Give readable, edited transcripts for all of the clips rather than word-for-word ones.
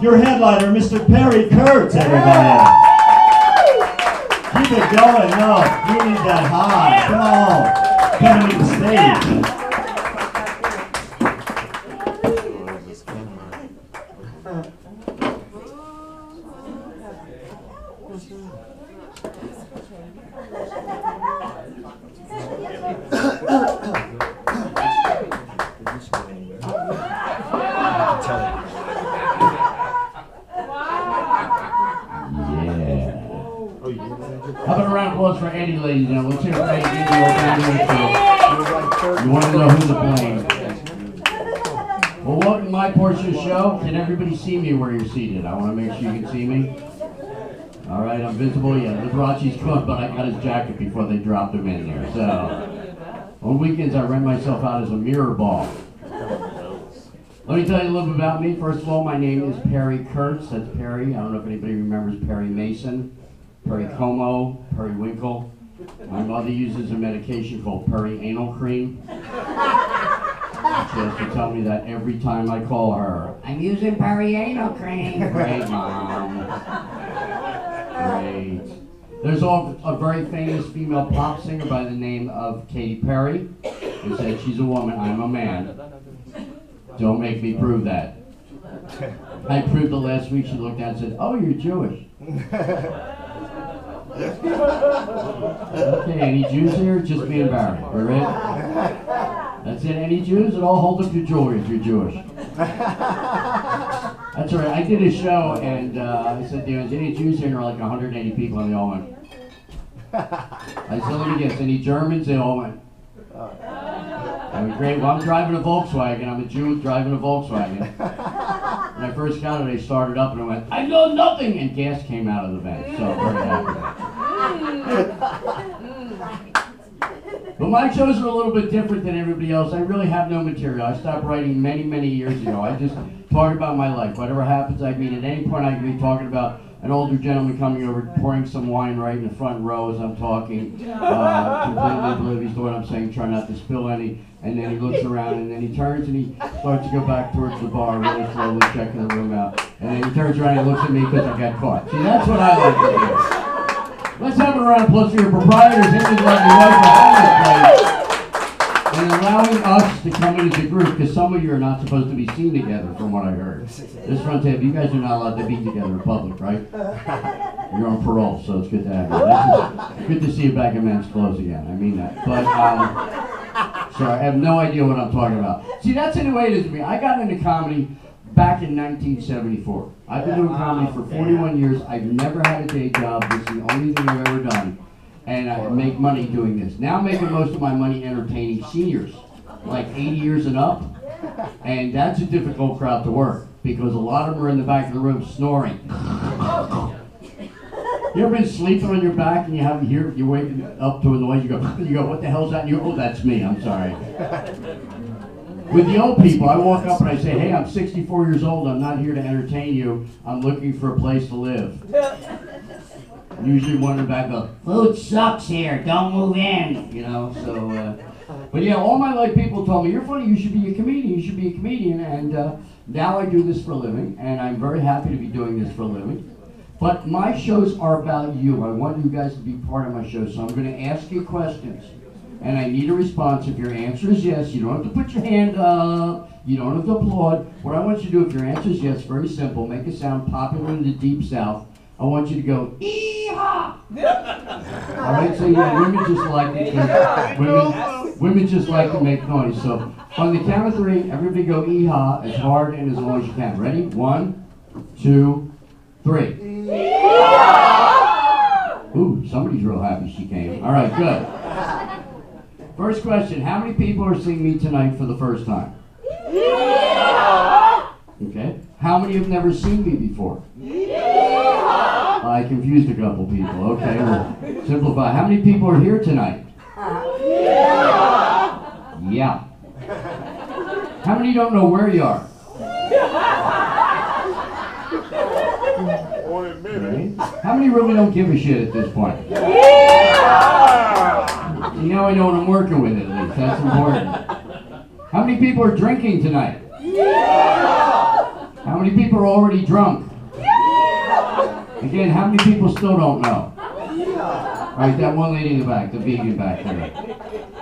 your headliner, Mr. Perry Kurtz, everybody. Keep it going. No, you need that high. Come on. Coming to the stage. How about a round of applause for Eddie, ladies and gentlemen? Let's hear it for Eddie. You want to know who's to blame. Well, welcome to my portion of the show. Can everybody see me where you're seated? I want to make sure you can see me. All right, I'm visible. Yeah, Liberace's gone, but I got his jacket before they dropped him in there. So, on weekends, I rent myself out as a mirror ball. Let me tell you a little bit about me. First of all, my name is Perry Kurtz. That's Perry. I don't know if anybody remembers Perry Mason, Perry Como, Perry Winkle. My mother uses a medication called Perry Anal Cream. She has to tell me that every time I call her. I'm using Perry Anal Cream. Great, Mom. Great. There's a very famous female pop singer by the name of Katy Perry. Who said she's a woman, I'm a man. Don't make me prove that. I proved it last week. She looked down and said, oh, you're Jewish. Okay, any Jews here? Just me and Barry. All right? That's it. Any Jews? It all hold up your jewelry if you're Jewish. That's all right. I did a show and I said, there's any Jews here? And there were like 180 people and they all went. I said, let me guess, any Germans? They all went. That was great. Well, I'm driving a Volkswagen. I'm a Jew driving a Volkswagen. When I first got it, I started up and I went, I know nothing! And gas came out of the vent. So, very happy. But my shows are a little bit different than everybody else. I really have no material. I stopped writing many, many years ago. I just talk about my life. Whatever happens, I mean, at any point I can be talking about an older gentleman coming over, pouring some wine right in the front row as I'm talking, completely oblivious to what I'm saying, trying not to spill any, and then he looks around, and then he turns and he starts to go back towards the bar, really slowly checking the room out, and then he turns around and looks at me because I got caught. See, that's what I like to do. Let's have a round of applause for your proprietors, him and his lovely wife, for having this place, and allowing us to come in as a group, because some of you are not supposed to be seen together, from what I heard. This front table, you guys are not allowed to be together in public, right? You're on parole, so it's good to have you. It's good to see you back in men's clothes again. I mean that. But, sorry, I have no idea what I'm talking about. See, that's the way it is to me. I got into comedy back in 1974. I've been doing comedy for 41 years. I've never had a day job. This is the only thing I've ever done. And I make money doing this. Now I'm making most of my money entertaining seniors, like 80 years and up. And that's a difficult crowd to work, because a lot of them are in the back of the room snoring. You ever been sleeping on your back and you're waking up to a noise, you go, what the hell's that? And you go, oh, that's me, I'm sorry. With the old people, I walk up and I say, hey, I'm 64 years old, I'm not here to entertain you, I'm looking for a place to live. Usually one in the back goes, food sucks here, don't move in, you know, so, but yeah, all my life people told me, you're funny, you should be a comedian, and now I do this for a living, and I'm very happy to be doing this for a living. But my shows are about you. I want you guys to be part of my show, so I'm going to ask you questions, and I need a response. If your answer is yes, you don't have to put your hand up, you don't have to applaud. What I want you to do, if your answer is yes, very simple, make a sound popular in the Deep South. I want you to go, ee-haw! All right, so yeah, women just like it. Women just like to make noise. So on the count of three, everybody go ee-haw as hard and as long as you can. Ready? 1, 2, 3. Ooh, somebody's real happy she came. All right, good. First question, how many people are seeing me tonight for the first time? Okay. How many have never seen me before? I confused a couple people. Okay, well, simplify. How many people are here tonight? Yeah. How many don't know where you are? Right. How many really don't give a shit at this point? See, now I know what I'm working with at least. That's important. How many people are drinking tonight? How How many people are already drunk? Again, how many people still don't know? All right, that one lady in the back, the vegan back there.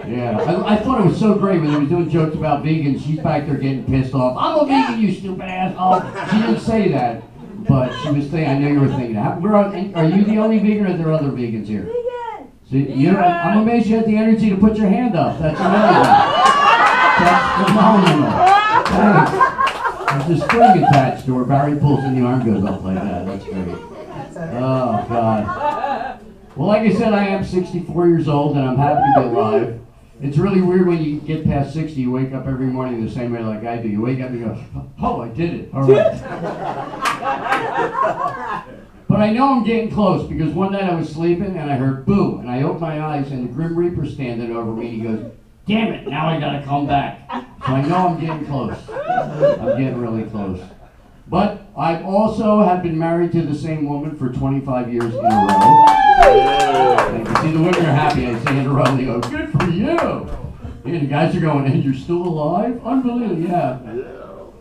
Yeah, I thought it was so great when they were doing jokes about vegans. She's back there getting pissed off. I'm a vegan, you stupid asshole. She didn't say that, but she was saying, I know you were thinking that. Are you the only vegan or are there other vegans here? Vegan! See, I'm amazed you had the energy to put your hand up. That's amazing. That's phenomenal. Thanks. There's a string attached to her. Barry pulls and the arm goes up like that. That's great. Oh, God. Well, like I said, I am 64 years old, and I'm happy to be alive. It's really weird when you get past 60, you wake up every morning the same way like I do. You wake up and you go, oh, I did it. All right. But I know I'm getting close, because one night I was sleeping, and I heard boo, and I opened my eyes, and the Grim Reaper's standing over me, and he goes, damn it, now I gotta come back. So I know I'm getting close. I'm getting really close. But I also have been married to the same woman for 25 years in a row. And you see, the women are happy. I say in a row, they go, good for you. And the guys are going, and you're still alive? Unbelievable, yeah.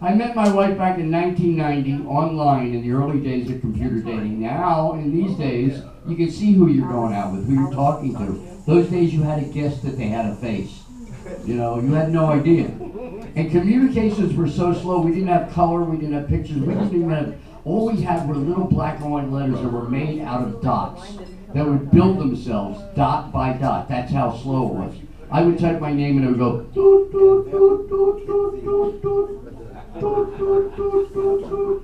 I met my wife back in 1990 online in the early days of computer dating. Now, in these days, you can see who you're going out with, who you're talking to. Those days you had to guess that they had a face. You know, you had no idea. And communications were so slow, we didn't have color, we didn't have pictures, we didn't even have, all we had were little black and white letters that were made out of dots that would build themselves dot by dot. That's how slow it was. I would type my name and it would go, doot, doot, doot, doot, doot, doot, doot, doot, doot, doot, doot, doot.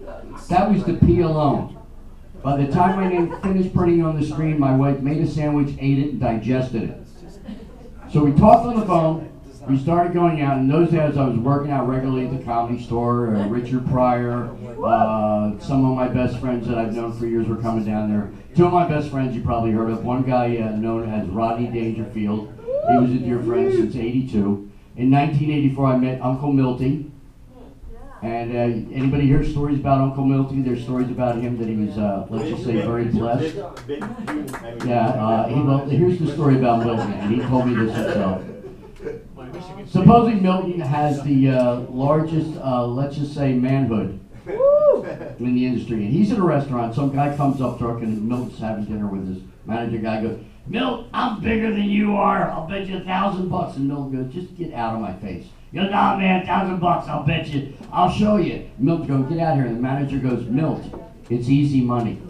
That was the P alone. By the time my name finished printing on the screen, my wife made a sandwich, ate it, and digested it. So we talked on the phone. We started going out. In those days, I was working out regularly at the Comedy Store. Richard Pryor, some of my best friends that I've known for years were coming down there. Two of my best friends you probably heard of. One guy known as Rodney Dangerfield. He was a dear friend since '82. In 1984, I met Uncle Milty. And anybody hear stories about Uncle Milty? There's stories about him that he was, let's just say, very blessed. Yeah, well, here's the story about Milton, and he told me this himself. Supposing Milton has the largest, let's just say, manhood in the industry. And he's at a restaurant, some guy comes up drunk, and Milton's having dinner with his manager guy, goes, Milt, I'm bigger than you are, I'll bet you $1,000. And Milton goes, just get out of my face. He goes, nah man, $1,000, I'll bet you, I'll show you. Milt goes, get out here. And the manager goes, Milt, it's easy money.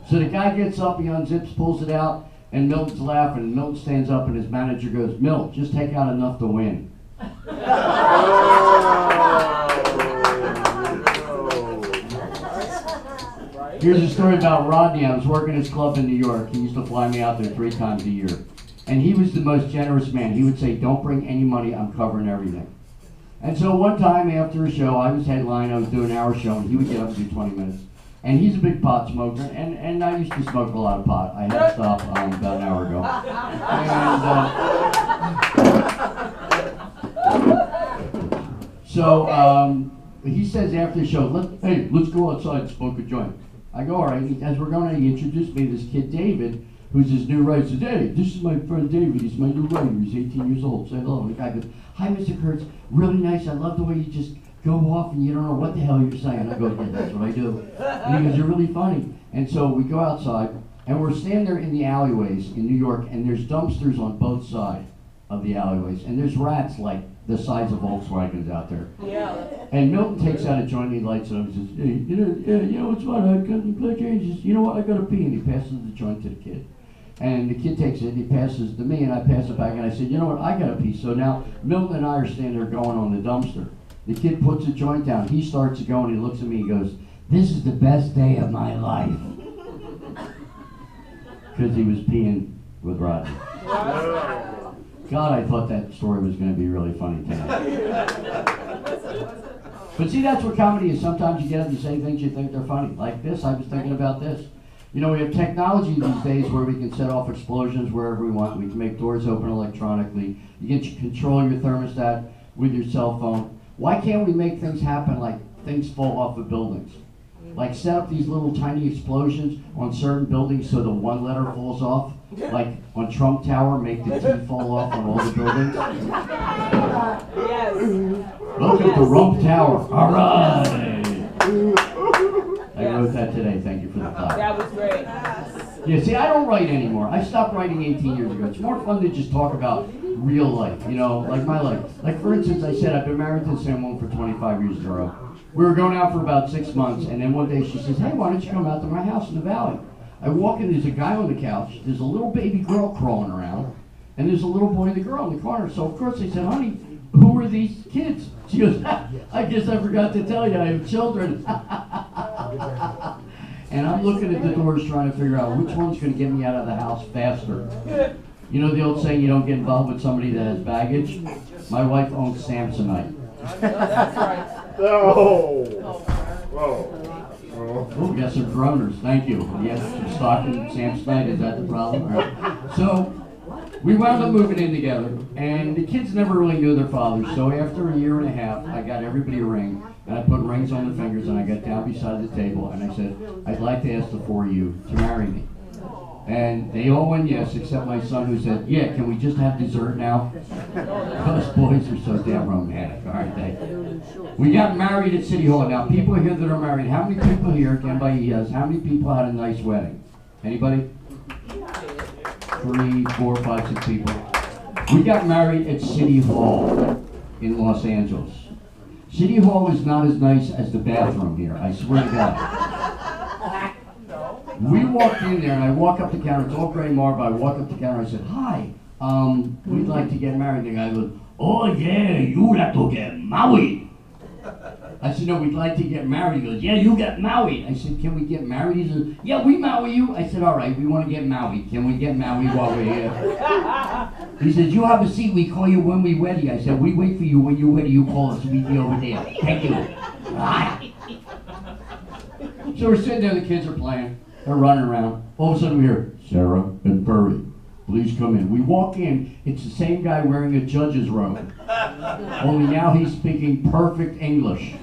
So the guy gets up, he unzips, pulls it out, and Milton's laughing, and Milton stands up, and his manager goes, Milt, just take out enough to win. Here's a story about Rodney. I was working his club in New York. He used to fly me out there 3 times a year. And he was the most generous man. He would say, don't bring any money, I'm covering everything. And so one time after a show, I was headline, I was doing an hour show, and he would get up and do 20 minutes. And he's a big pot smoker, and I used to smoke a lot of pot. I had to stop about an hour ago. And so he says after the show, hey, let's go outside and smoke a joint. I go, all right. As we're going, he introduced me to this kid, David, who's his new writer. He says, hey, this is my friend David. He's my new writer. He's 18 years old. Say hello. And the guy goes, hi, Mr. Kurtz. Really nice. I love the way you just go off and you don't know what the hell you're saying. I go, yeah, that's what I do. And he goes, you're really funny. And so we go outside, and we're standing there in the alleyways in New York, and there's dumpsters on both sides of the alleyways. And there's rats like the size of Volkswagens out there. Yeah. And Milton takes out a joint, and he lights it up and says, hey, you know what's fun? I got the blood change. He says, you know what? I got to pee. And he passes the joint to the kid. And the kid takes it, and he passes to me, and I pass it back, and I said, you know what? I got to pee. So now Milton and I are standing there going on the dumpster. The kid puts a joint down. He starts to go, and he looks at me. He goes, this is the best day of my life. Because he was peeing with Rodney. God, I thought that story was going to be really funny tonight. But see, that's what comedy is. Sometimes you get up and say things you think they're funny. Like this, I was thinking about this. You know, we have technology these days where we can set off explosions wherever we want. We can make doors open electronically. You can control your thermostat with your cell phone. Why can't we make things happen like things fall off of buildings? Like set up these little tiny explosions on certain buildings so the one letter falls off. Like on Trump Tower, make the T fall off on all the buildings. Yes. Welcome to Rump Tower. All right. I wrote that today. Thank you for the clap. That was great. Yeah, see, I don't write anymore. I stopped writing 18 years ago. It's more fun to just talk about real life, you know, like my life. Like, for instance, I said I've been married to Simone for 25 years in a row. We were going out for about 6 months, and then one day she says, hey, why don't you come out to my house in the valley? I walk in, there's a guy on the couch, there's a little baby girl crawling around, and there's a little boy and the girl in the corner. So, of course, I said, honey, who are these kids? She goes, I guess I forgot to tell you, I have children. And I'm looking at the doors trying to figure out which one's going to get me out of the house faster. You know the old saying, you don't get involved with somebody that has baggage? My wife owns Samsonite. That's right. Oh. Oh, we got some droners. Thank you. Yes, some stock in Samsonite. Is that the problem? All right. So we wound up moving in together, and the kids never really knew their fathers. So after a year and a half, I got everybody a ring, and I put rings on the fingers, and I got down beside the table, and I said, I'd like to ask the four of you to marry me. And they all went yes, except my son, who said, yeah, can we just have dessert now? Those boys are so damn romantic, aren't they? We got married at City Hall. Now, people here that are married, how many people here, again by yes, how many people had a nice wedding? Anybody? 3, 4, 5, 6 people. We got married at City Hall in Los Angeles. City Hall is not as nice as the bathroom here, I swear to God. We walked in there, and I walk up the counter, it's all gray marble, I walk up the counter, I said, hi, we'd like to get married. The guy goes, oh yeah, you like to get married. I said, no, we'd like to get married. He goes, yeah, you get married. I said, can we get married? He said, yeah, we marry you. I said, all right, we want to get married. Can we get married while we're here? He said, you have a seat. We call you when we're ready. I said, we wait for you. When you're ready, you call us. We'll be over there. Thank you. Bye. So we're sitting there. The kids are playing. They're running around. All of a sudden, we hear, Sarah and Perry, please come in. We walk in. It's the same guy wearing a judge's robe. Only now he's speaking perfect English.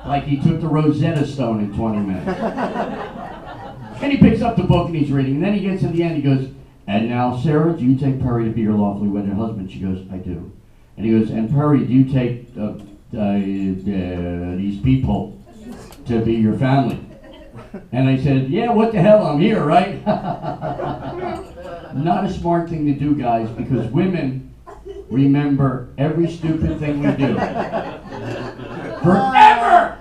Like he took the Rosetta Stone in 20 minutes. And he picks up the book and he's reading. And then he gets to the end, he goes, and now, Sarah, do you take Perry to be your lawfully wedded husband? She goes, I do. And he goes, and Perry, do you take these people to be your family? And I said, yeah, what the hell, I'm here, right? Not a smart thing to do, guys, because women remember every stupid thing we do. Forever!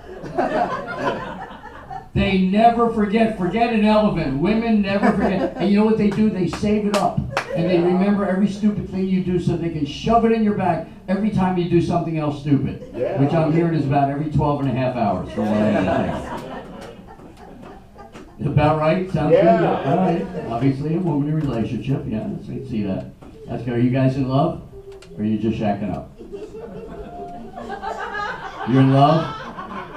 They never forget. Forget an elephant. Women never forget. And you know what they do? They save it up. And they remember every stupid thing you do so they can shove it in your bag every time you do something else stupid. Which I'm hearing is about every 12 and a half hours from what I understand. About right? Sounds good? Yeah. All right. Obviously a woman relationship. Yeah, let's see that. That's good. Are you guys in love? Or are you just shacking up? You're in love?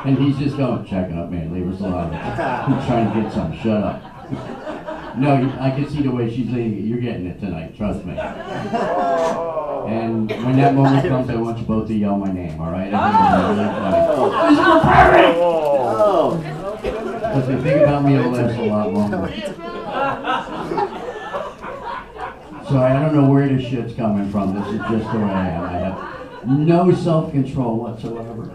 And he's just going, shacking up, man. Leave us alone. I'm trying to get some. Shut up. No, I can see the way she's leaving it. You're getting it tonight. Trust me. And when that moment comes, I want you both to yell my name, all right? Mr. Perry! Because if you think about me, it'll last a lot longer. So I don't know where this shit's coming from. This is just the way I am. I have no self-control whatsoever.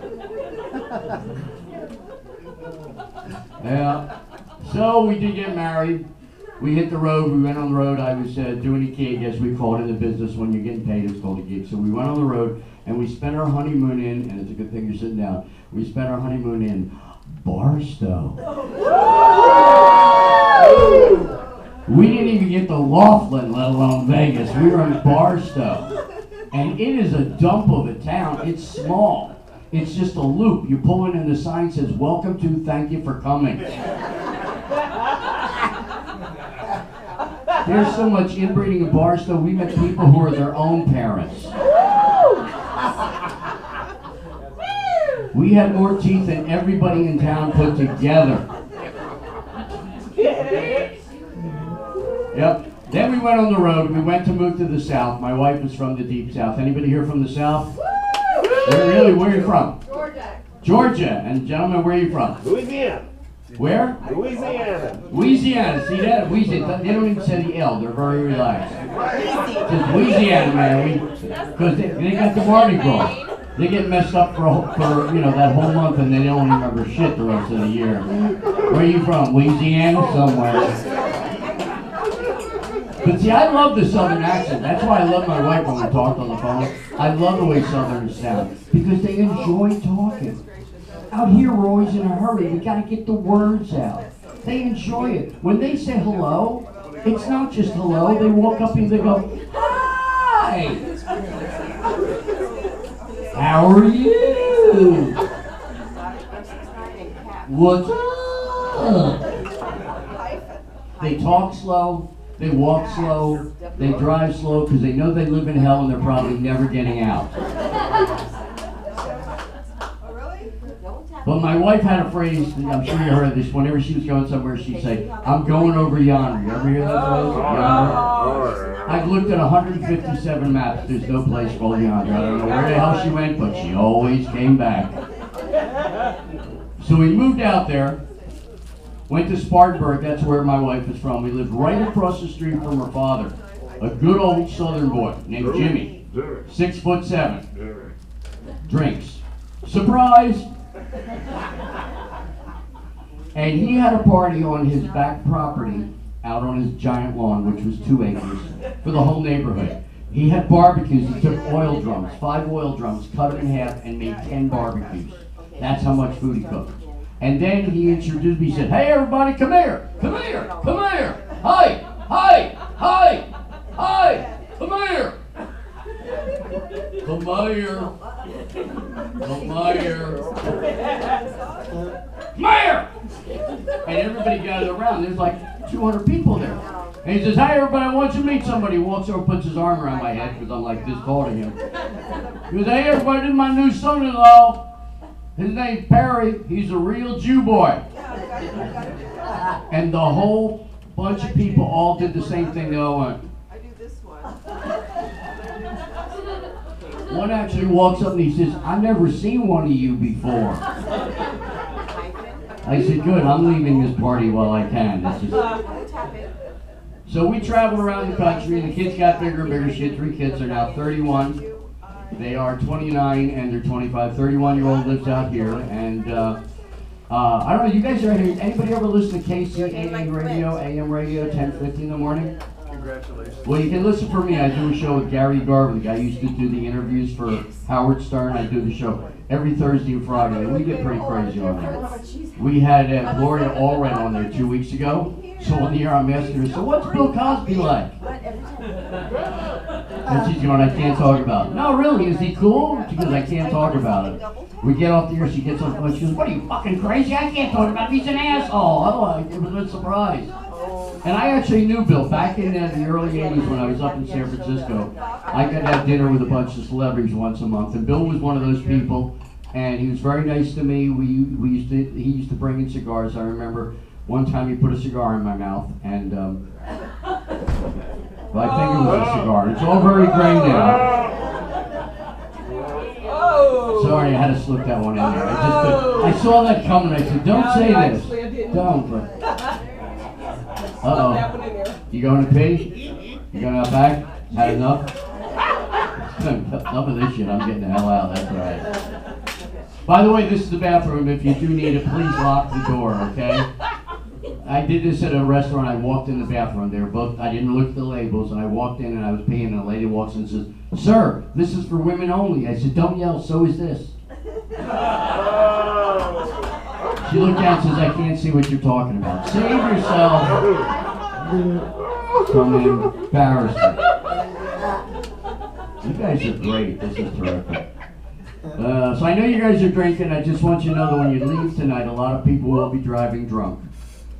Yeah. So we did get married. We hit the road. We went on the road. I was doing a gig, as we call it in the business. When you're getting paid, it's called a gig. So we went on the road, and we spent our honeymoon in, and it's a good thing you're sitting down, we spent our honeymoon in Barstow. We didn't even get to Laughlin, let alone Vegas. We were in Barstow. And it is a dump of a town. It's small. It's just a loop. You pull in and the sign says, welcome to, thank you for coming. There's so much inbreeding in Barstow, we met people who are their own parents. We had more teeth than everybody in town put together. Yep. Then we went on the road. We went to move to the South. My wife is from the deep South. Anybody here from the South? Really? Where are you from? Georgia. Georgia. And gentlemen, where are you from? Louisiana. Where? Louisiana. Louisiana. See that? Louisiana. They don't even say the L. They're very relaxed. Just Louisiana, man. Because they got the Mardi Gras. They get messed up for that whole month, and they don't remember shit the rest of the year. Where are you from? Louisiana? Somewhere. But see, I love the Southern accent. That's why I love my wife when we talk on the phone. I love the way Southerners sound because they enjoy talking. Out here, we're always in a hurry. We got to get the words out. They enjoy it. When they say hello, it's not just hello. They walk up and they go, "Hi, how are you? What's up?" They talk slow. They walk slow, they drive slow because they know they live in hell and they're probably never getting out. But my wife had a phrase, I'm sure you heard this, whenever she was going somewhere, she'd say, "I'm going over yonder." You ever hear that phrase? Yonder? I've looked at 157 maps, there's no place called yonder. I don't know where the hell she went, but she always came back. So we moved out there. Went to Spartanburg, that's where my wife is from. We lived right across the street from her father. A good old Southern boy named Jimmy. 6'7". Drinks. Surprise! And he had a party on his back property, out on his giant lawn, which was 2 acres, for the whole neighborhood. He had barbecues. He took oil drums, 5 oil drums, cut them in half, and made 10 barbecues. That's how much food he cooked. And then he introduced me, he said, "Hey everybody, come here, come here, come here. Hi, hi, hi, hi, come here. Come here. Come here. Come here." And everybody gathered around. There's like 200 people there. And he says, "Hi everybody, I want you to meet somebody." He walks over, puts his arm around my head because I'm like this tall to him. He goes, "Hey everybody, this is my new son-in-law. His name's Perry. He's a real Jew boy." And the whole bunch of people all did the same thing. They all went. I do this one. One actually walks up and he says, "I've never seen one of you before." I said, "Good, I'm leaving this party while I can." This is... So we traveled around the country. The kids got bigger and bigger. She had 3 kids. They're now 31. They are 29 and they're 25. 31-year-old lives out here, and I don't know. You guys are anybody ever listen to KCAA radio, AM radio, 10:50 in the morning? Congratulations. Well, you can listen for me. I do a show with Gary Garver. The guy who used to do the interviews for Howard Stern. I do the show every Thursday and Friday, and we get pretty crazy on there. We had Gloria Allred on there 2 weeks ago. So on the air, I'm asking her, "So what's Bill Cosby like?" And she's going, "I can't talk about it." "No, really, is he cool?" She goes, "I can't talk about it." We get off the air, she gets on the phone, she goes, "What are you, fucking crazy? I can't talk about him, he's an asshole." Otherwise, it was a surprise. And I actually knew Bill back in the early 80s when I was up in San Francisco. I got to have dinner with a bunch of celebrities once a month, and Bill was one of those people, and he was very nice to me. He used to bring in cigars. I remember one time he put a cigar in my mouth, and well, I think it was a cigar. It's all very gray now. Sorry, I had to slip that one in there. I saw that coming. I said, "Don't say this. Don't." But uh-oh. You going to pee? You going out back? Had enough? Enough of this shit. I'm getting the hell out. That's right. By the way, this is the bathroom. If you do need it, please lock the door, okay? I did this at a restaurant. I walked in the bathroom. They were both, I didn't look at the labels, and I walked in and I was peeing, and a lady walks in and says, "Sir, this is for women only." I said, "Don't yell, so is this." She looked down and says, "I can't see what you're talking about." Save yourself from embarrassment. You guys are great. This is terrific. So I know you guys are drinking. I just want you to know that when you leave tonight, a lot of people will be driving drunk.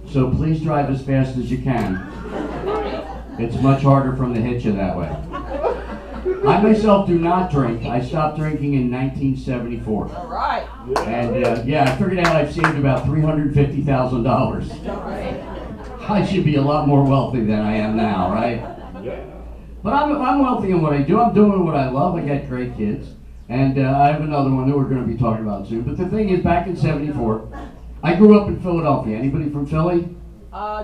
So please drive as fast as you can. It's much harder from the hitch you that way. I myself do not drink. I stopped drinking in 1974. All right. And I figured out I've saved about $350,000. I should be a lot more wealthy than I am now, right? But I'm wealthy in what I do. I'm doing what I love. I got great kids. And I have another one that we're going to be talking about soon. But the thing is, back in 74, I grew up in Philadelphia. Anybody from Philly?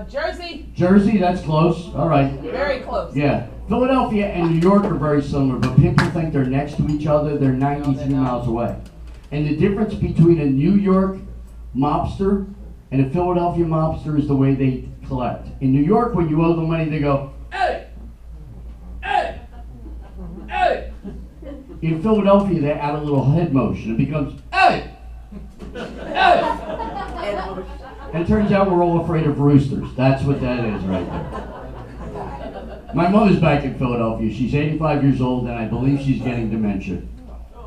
Jersey. Jersey, that's close. All right. Very close. Yeah. Philadelphia and New York are very similar, but people think they're next to each other. They're 93 miles away. And the difference between a New York mobster and a Philadelphia mobster is the way they collect. In New York, when you owe them money, they go, hey, hey, hey. In Philadelphia, they add a little head motion. It becomes, hey, hey. And it turns out we're all afraid of roosters. That's what that is right there. My mother's back in Philadelphia. She's 85 years old, and I believe she's getting dementia.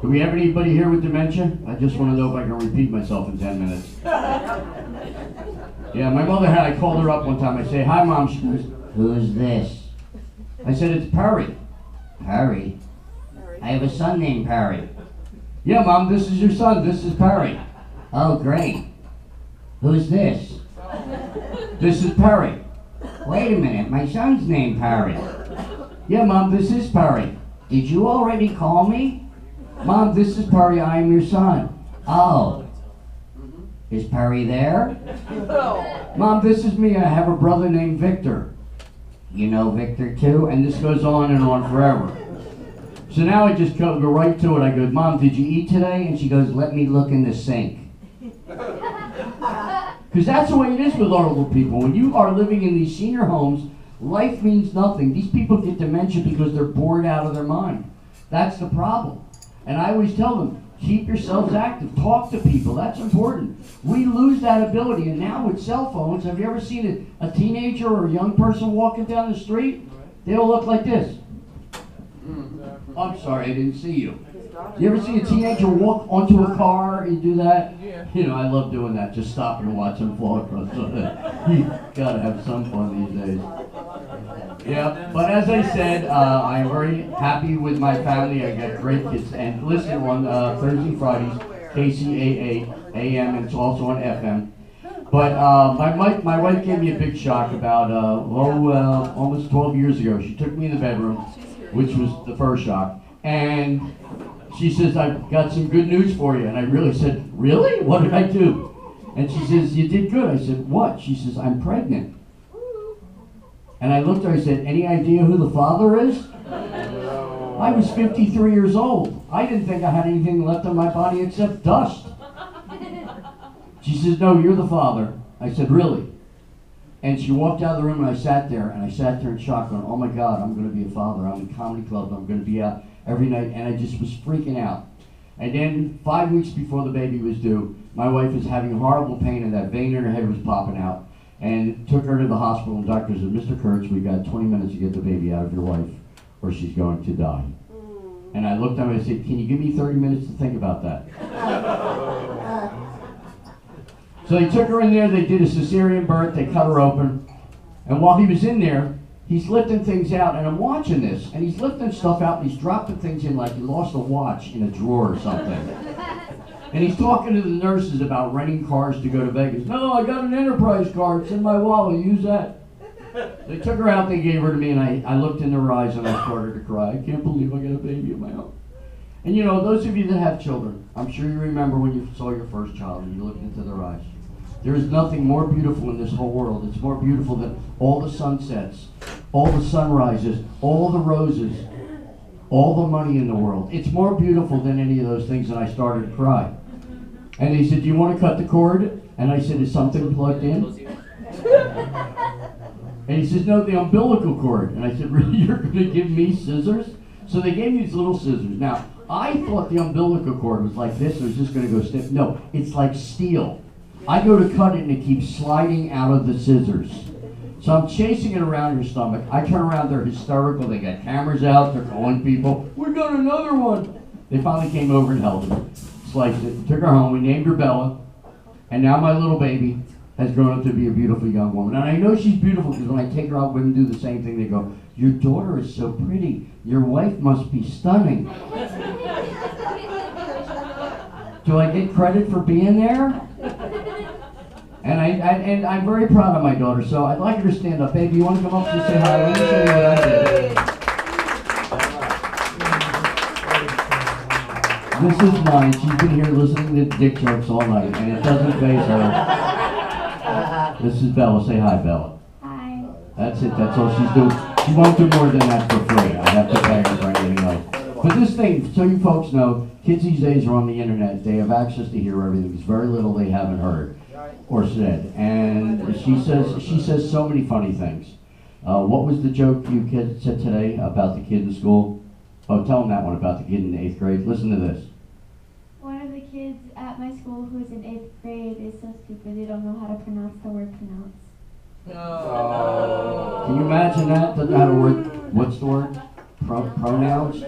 Do we have anybody here with dementia? I just want to know if I can repeat myself in 10 minutes. Yeah, my mother I called her up one time. I say, hi, Mom. She goes, who's this? I said, it's Perry. Perry? I have a son named Perry. Yeah, Mom, this is your son. This is Perry. Oh, great. Who's this? This is Perry. Wait a minute, my son's named Perry. Yeah, Mom, this is Perry. Did you already call me? Mom, this is Perry, I am your son. Oh. Is Perry there? Mom, this is me, I have a brother named Victor. You know Victor too? And this goes on and on forever. So now I just go right to it. I go, Mom, did you eat today? And she goes, let me look in the sink. Because that's the way it is with older people. When you are living in these senior homes, life means nothing. These people get dementia because they're bored out of their mind. That's the problem. And I always tell them, keep yourselves active. Talk to people. That's important. We lose that ability. And now with cell phones, have you ever seen a teenager or a young person walking down the street? They all look like this. I'm sorry, I didn't see you. You ever see a teenager walk onto a car and do that? Yeah. You know, I love doing that, just stopping and watching them fall across the hood. You gotta have some fun these days. Yeah, but as I said, I am very happy with my family. I got great kids. And listen, on Thursday, Fridays, KCAA AM, and it's also on FM. But my wife gave me a big shock about, almost 12 years ago. She took me in the bedroom, which was the first shock. And she says, I've got some good news for you. And I really said, really? What did I do? And she says, you did good. I said, what? She says, I'm pregnant. And I looked at her and said, any idea who the father is? I was 53 years old. I didn't think I had anything left on my body except dust. She says, no, you're the father. I said, really? And she walked out of the room, and I sat there in shock going, oh my God, I'm going to be a father. I'm in comedy clubs. I'm going to be out every night. And I just was freaking out. And then 5 weeks before the baby was due, my wife was having horrible pain, and that vein in her head was popping out. And took her to the hospital, and the doctor said, Mr. Kurtz, we've got 20 minutes to get the baby out of your wife, or she's going to die. And I looked at him and I said, can you give me 30 minutes to think about that? So they took her in there, they did a cesarean birth, they cut her open. And while he was in there, he's lifting things out, and I'm watching this, and he's lifting stuff out, and he's dropping things in like he lost a watch in a drawer or something. And he's talking to the nurses about renting cars to go to Vegas. No, I got an Enterprise card, it's in my wallet, use that. They took her out, they gave her to me, and I looked in her eyes and I started to cry. I can't believe I got a baby of my own. And you know, those of you that have children, I'm sure you remember when you saw your first child and you looked into their eyes. There is nothing more beautiful in this whole world. It's more beautiful than all the sunsets, all the sunrises, all the roses, all the money in the world. It's more beautiful than any of those things, and I started to cry. And he said, do you want to cut the cord? And I said, is something plugged in? And he says, no, the umbilical cord. And I said, really, you're going to give me scissors? So they gave me these little scissors. Now, I thought the umbilical cord was like this, it was just going to go stiff. No, it's like steel. I go to cut it and it keeps sliding out of the scissors. So I'm chasing it around your stomach. I turn around, they're hysterical. They got cameras out, they're calling people. We got another one. They finally came over and held her, sliced it, took her home. We named her Bella. And now my little baby has grown up to be a beautiful young woman. And I know she's beautiful because when I take her out, women do the same thing. They go, your daughter is so pretty. Your wife must be stunning. Do I get credit for being there? And I'm very proud of my daughter, so I'd like her to stand up. Baby, you want to come up and say hi? Let me show you what I did. This is mine. She's been here listening to dick jokes all night, and it doesn't faze her. This is Bella. Say hi, Bella. Hi. That's it. That's all she's doing. She won't do more than that for free. I have to pay her for anything else. But this thing, so you folks know, kids these days are on the internet. They have access to hear everything. There's very little they haven't heard or said. And she says so many funny things. What was the joke you kids said today about the kid in school? Oh, tell them that one about the kid in the 8th grade. Listen to this. One of the kids at my school who's in 8th grade is so stupid they don't know how to pronounce the word pronounce. Oh. Can you imagine that? Doesn't know how to word, what's the word? Pronouns?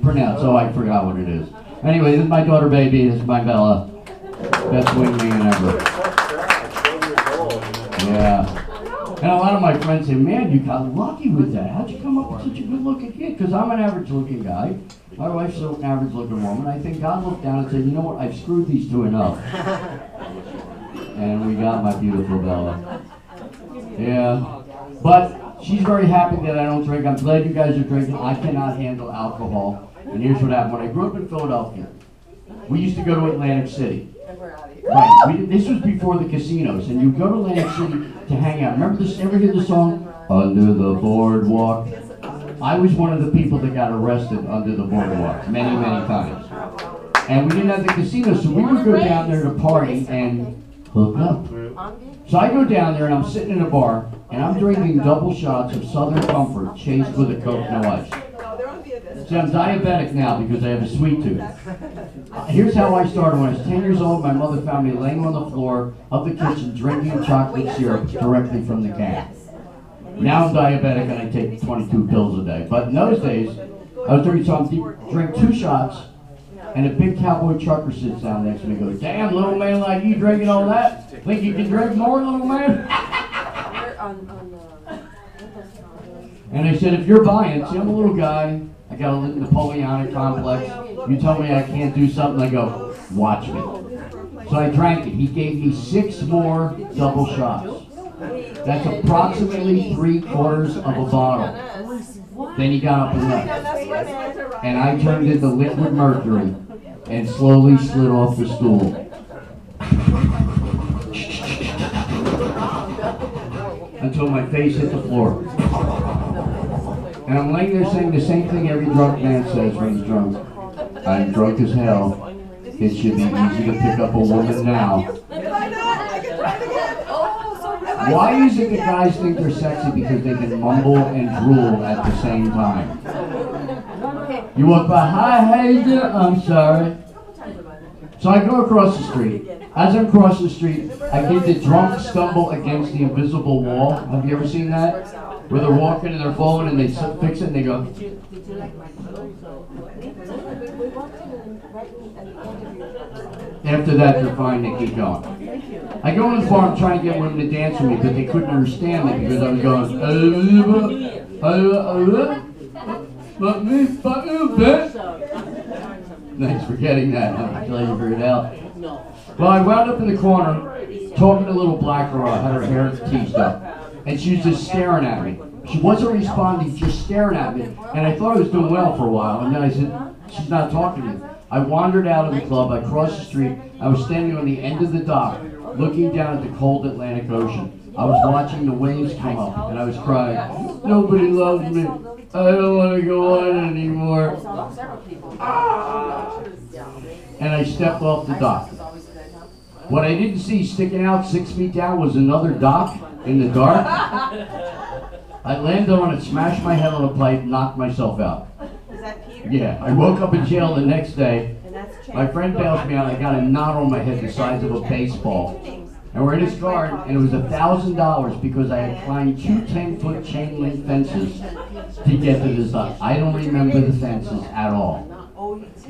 Pronounce. Oh, I forgot what it is. Anyway, this is my daughter baby. This is my Bella. Best wingman ever. Yeah. And a lot of my friends say, man, you got lucky with that. How'd you come up with such a good looking kid? Because I'm an average looking guy. My wife's an average looking woman. I think God looked down and said, you know what? I've screwed these two enough. And we got my beautiful Bella. Yeah. But she's very happy that I don't drink. I'm glad you guys are drinking. I cannot handle alcohol. And here's what happened. When I grew up in Philadelphia, we used to go to Atlantic City. Right. This was before the casinos. And you go to Atlantic City to hang out. Remember this? Ever hear the song? Under the Boardwalk? I was one of the people that got arrested under the boardwalk many, many times. And we didn't have the casino, so we would go down there to party and hook up. So I go down there and I'm sitting in a bar and I'm drinking double shots of Southern Comfort chased with a Coke, no ice. See, I'm diabetic now because I have a sweet tooth. Here's how I started. When I was 10 years old, my mother found me laying on the floor of the kitchen drinking chocolate syrup directly from the can. Now I'm diabetic and I take 22 pills a day. But in those days, I was drinking something, drink 2 shots, and a big cowboy trucker sits down next to me and goes, damn, little man like you drinking all that? Think you can drink more, little man? And I said, if you're buying, see, I'm a little guy. I got a Napoleonic complex. You tell me I can't do something, I go, watch me. So I drank it. He gave me 6 more double shots. That's approximately 3/4 of a bottle. Then he got up and left. And I turned into liquid mercury and slowly slid off the stool. Until my face hit the floor. And I'm laying there saying the same thing every drunk man says when he's drunk. I'm drunk as hell. It should be easy to pick up a woman now. Why is it that guys think they're sexy? Because they can mumble and drool at the same time. You walk by, hi, how you doing? I'm sorry. So I go across the street. As I'm crossing the street, I get the drunk stumble against the invisible wall. Have you ever seen that? Where they're walking and they're falling and they fix it and they go. After that, they're fine, they keep going. I go on the farm trying to get women to dance with me, but they couldn't understand me because I was going, thanks for getting that. I'm glad you figured it out. Well, I wound up in the corner talking to a little black girl. I had her hair teased up. And she was just staring at me. She wasn't responding, just staring at me. And I thought I was doing well for a while. And then I said, she's not talking to me. I wandered out of the club. I crossed the street. I was standing on the end of the dock, looking down at the cold Atlantic Ocean. I was watching the waves come up, and I was crying, nobody loves me. I don't want to go on anymore. And I stepped off the dock. What I didn't see sticking out 6 feet down was another dock in the dark. I landed on it, smashed my head on a pipe, knocked myself out. Is that Peter? Yeah, I woke up in jail the next day. My friend bailed me out. I got a knot on my head the size of a baseball. And we're in his car, and it was $1,000 because I had climbed 2 10-foot chain link fences to get to this dock. I don't remember the fences at all.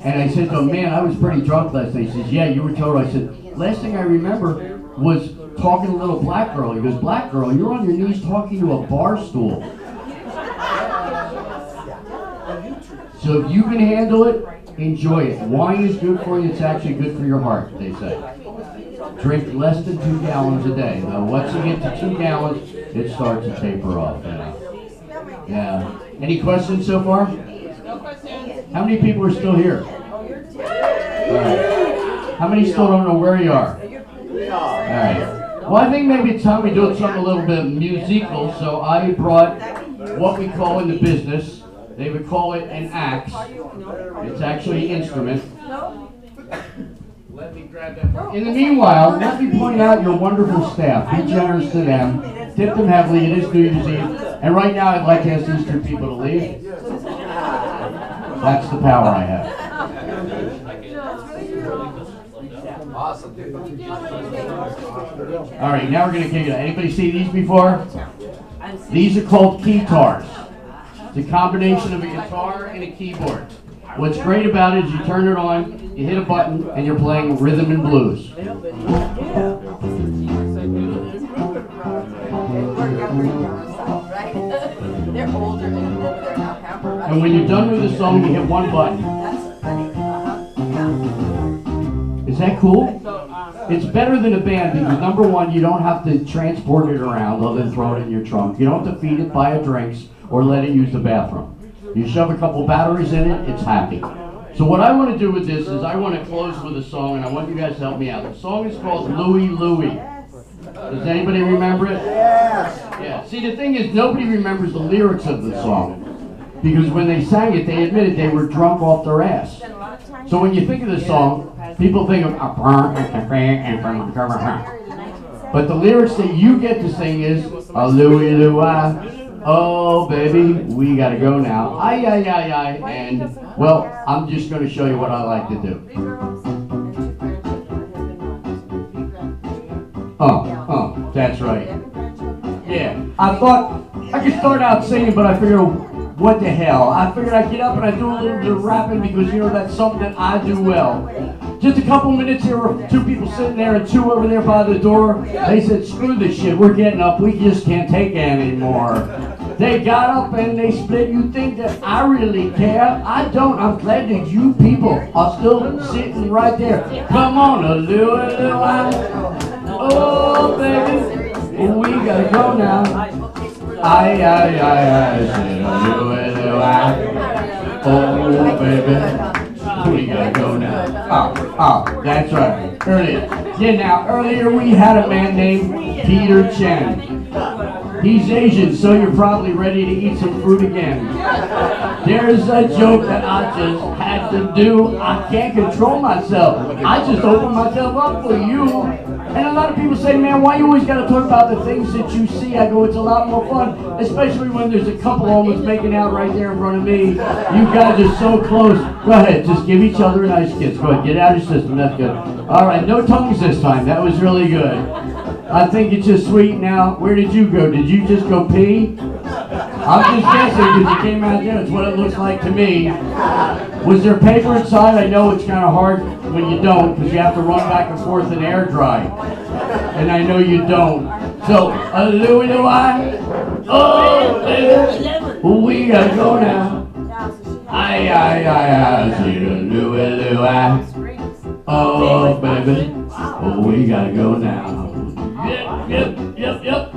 And I said to him, man, I was pretty drunk last night. He says, yeah, you were total. I said, last thing I remember was talking to a little black girl. He goes, black girl, you're on your knees talking to a bar stool. So if you can handle it, enjoy it. Wine is good for you. It's actually good for your heart, they say. Drink less than 2 gallons a day. Now, once you get to 2 gallons, it starts to taper off. Yeah. Any questions so far? How many people are still here? All right. How many still don't know where you are? All right. Well, I think maybe it's time we do something a little bit musical. So I brought what we call in the business, they would call it an axe. It's actually an instrument. Let me grab that. In the meanwhile, let me point out your wonderful staff. Be generous to them. Tip them heavily. It is New Year's Eve. And right now, I'd like to ask these two people to leave. That's the power I have. Awesome. All right, now we're going to kick it out. Anybody see these before? These are called keytars. It's a combination of a guitar and a keyboard. What's great about it is you turn it on, you hit a button, and you're playing rhythm and blues. They're older and over there now, hamper, right? And when you're done with the song, you hit one button. That's funny. Is that cool? It's better than a band because number one, you don't have to transport it around other than throw it in your trunk. You don't have to feed it, buy it drinks, or let it use the bathroom. You shove a couple batteries in it, it's happy. So what I want to do with this is I want to close with a song, and I want you guys to help me out. The song is called Louie Louie. Does anybody remember it? Yes. Yeah. See, the thing is, nobody remembers the lyrics of the song. Because when they sang it, they admitted they were drunk off their ass. So when you think of the song, people think of but the lyrics that you get to sing is Louie Louie. Oh, baby, we gotta go now. Ay, ay, ay, ay. And, well, I'm just gonna show you what I like to do. That's right. Yeah, I thought I could start out singing, but I figured, what the hell? I figured I'd get up and I'd do a little bit of rapping because, you know, that's something that I do well. Just a couple minutes, there were two people sitting there and two over there by the door. They said, screw this shit, we're getting up, we just can't take it anymore. They got up and they split. You think that I really care? I don't. I'm glad that you people are still sitting right there. Come on, a little. Oh, baby, we gotta go now. Ay, ay, ay, ay, oh, baby, we gotta go now. That's right. Earlier. Yeah, now, earlier we had a man named Peter Chen. He's Asian, so you're probably ready to eat some fruit again. There's a joke that I just had to do. I can't control myself. I just opened myself up for you. And a lot of people say, man, why you always got to talk about the things that you see? I go, it's a lot more fun, especially when there's a couple almost making out right there in front of me. You guys are so close. Go ahead, just give each other a nice kiss. Go ahead, get it out of your system. That's good. All right, no tongues this time. That was really good. I think it's just sweet now. Where did you go? Did you just go pee? I'm just guessing because you came out there. It's what it looks like to me. Was there paper inside? I know it's kind of hard when you don't because you have to run back and forth and air dry. And I know you don't. So, Louie Louie. Oh, baby. We gotta go now. Ay, ay, ay, ay. Louie Louie. Oh, baby. We gotta go now. Yep.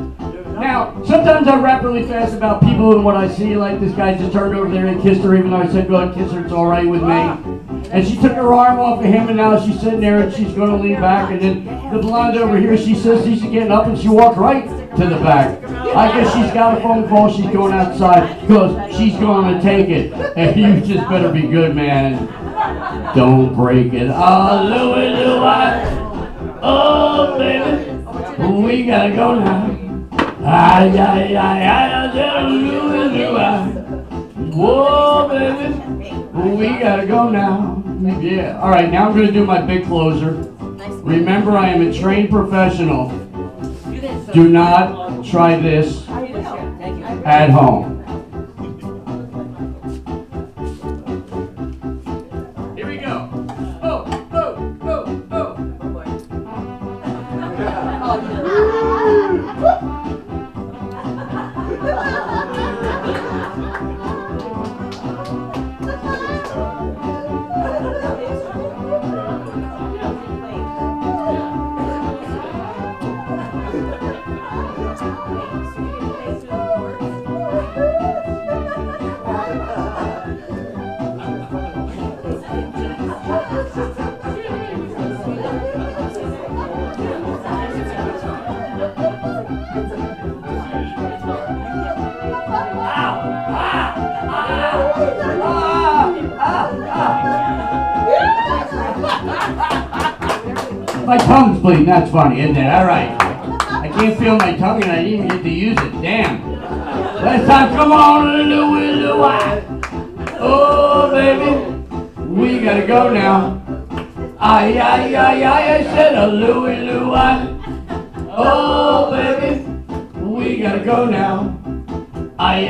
Now, sometimes I rap really fast about people and what I see, like this guy just turned over there and kissed her, even though I said go ahead and kiss her, it's all right with me. And she took her arm off of him, and now she's sitting there and she's going to lean back. And then the blonde over here, she says she's getting up, and she walked right to the back. I guess she's got a phone call, she's going outside because she's going to take it. And you just better be good, man. Don't break it. Oh, Louie Louie. Oh, baby. We gotta go now. Ay, ay, ay, ay, Louie Louie. Whoa, baby. We gotta go now. Yeah. All right, now I'm gonna do my big closer. Remember, I am a trained professional. Do not try this at home. Here we go. Oh. My tongue's bleeding, that's funny, isn't it? All right. I can't feel my tongue and I didn't even get to use it. Damn. Last time, come on, Louie. Oh, baby, we gotta go now. Ay, I said a Louie. Oh, baby, we gotta go now. Ay.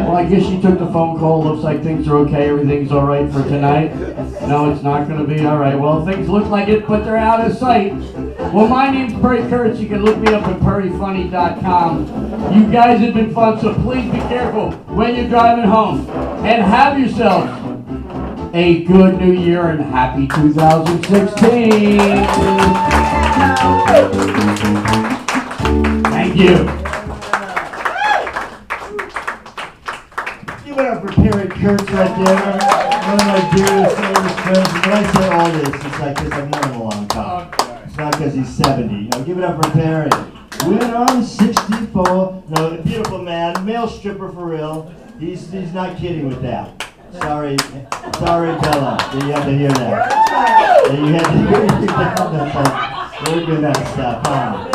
Well, I guess she took the phone call. Looks like things are okay. Everything's all right for tonight. No, it's not going to be all right. Well, things look like it, but they're out of sight. Well, my name's Perry Kurtz. You can look me up at perryfunny.com. You guys have been fun, so please be careful when you're driving home. And have yourselves a good new year and happy 2016. Thank you. Give it up for Perry Kurtz right there. One of my dearest, oldest friends. And when I say all this, it's like this. I've known him a long time. It's not because he's 70. No, give it up for Perry. Winner 64. No, a beautiful man, male stripper for real. He's not kidding with that. Sorry, Bella. You had to hear that. You had to hear that. That's like, we're doing that stuff, huh?